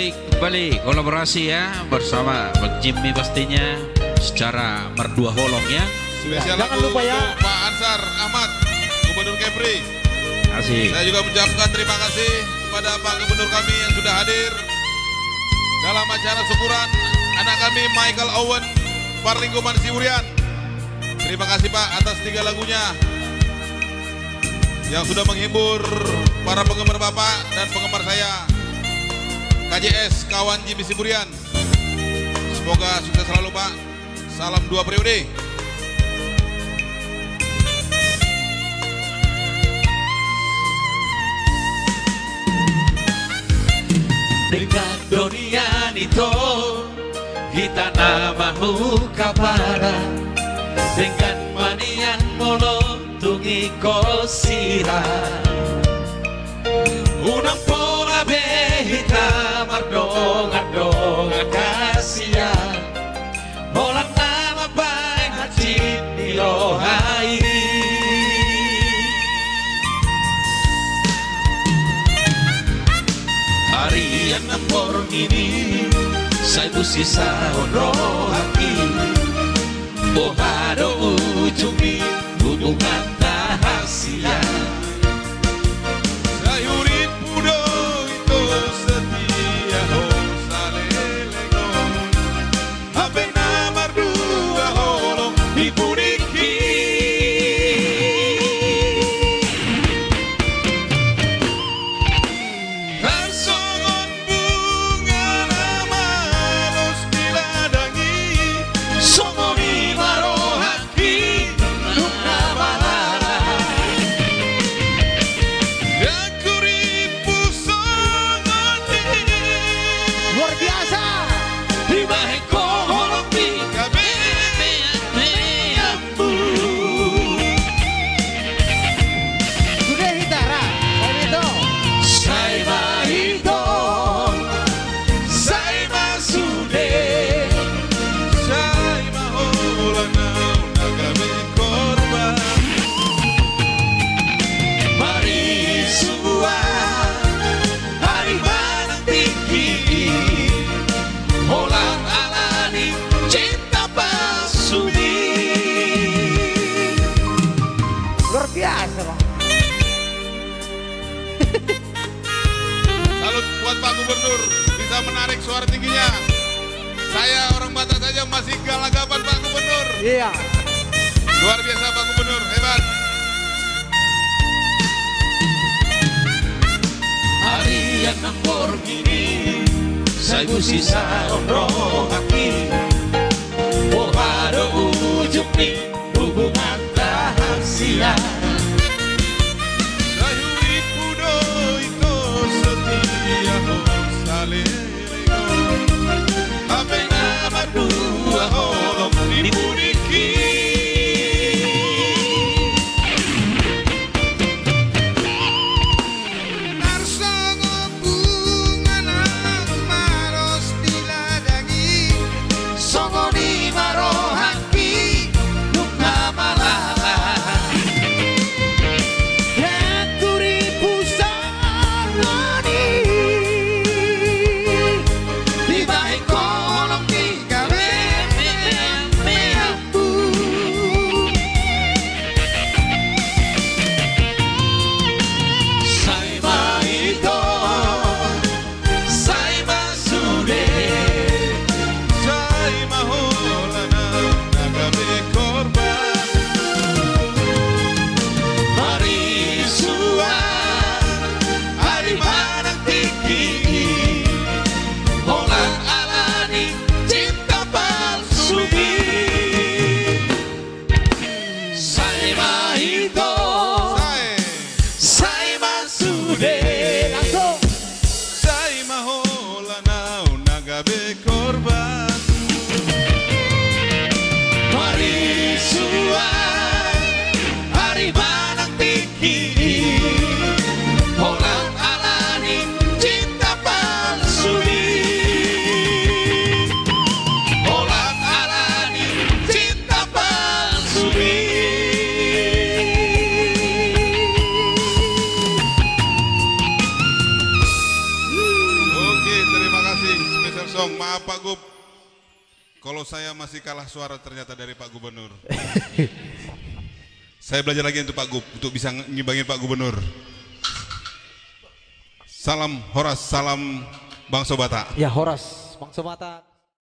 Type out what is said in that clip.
Baik, kembali kolaborasi ya bersama Bang Jimmy pastinya secara merdua holong ya. Spesial Jangan lagu lupa ya. untuk Pak Ansar Ahmad, Gubernur Kepri. Asik. Saya juga mengucapkan terima kasih kepada Pak Gubernur kami yang sudah hadir dalam acara syukuran anak kami Michael Owen Parlingkuman Siurian. Terima kasih Pak atas 3 lagunya yang sudah menghibur para penggemar Bapak dan penggemar saya KJS kawan Jimmy Siburian. Semoga sukses selalu Pak. Salam 2 periode. Dengan dunia itu kita namamu kapada dengan manian molontungi kosira unang pola behita mardonga kasia molang nama baik hati dilohai hari yang nampor ini saya busisa onro hati bohado ujungi hubungan rahasia Sayurit pudo itu setia salelego Ape namar dua holong dipuniki Harsongon bunga nama los diladangi somoni marohaki nuna balala Luar biasa. di maheko holopi Sudah hitara. Saya itu. Sai mahito sai masude Say maholang na kami korban mari sua hari manang tinggi holang alani cinta pasudi Luar biasa, Bang. Salut buat Pak Gubernur bisa menarik suara tingginya. Saya orang Batak saja masih galagapan Pak Gubernur. Iya. Luar biasa Pak Gubernur, hebat. hari yang nampor ini saya busisa onro haki bohado ujungi hubungan rahasia Sayurit pudo itu setia salelego Ape nama dua holong dipuniki songoni marohaki nuna malala Kosong. Maaf Pak Gub. Kalau saya masih kalah suara ternyata dari Pak Gubernur. Saya belajar lagi untuk Pak Gub untuk bisa ngimbangin Pak Gubernur. Salam Horas, salam Bang Sobata. Ya Horas, Bang Sobata.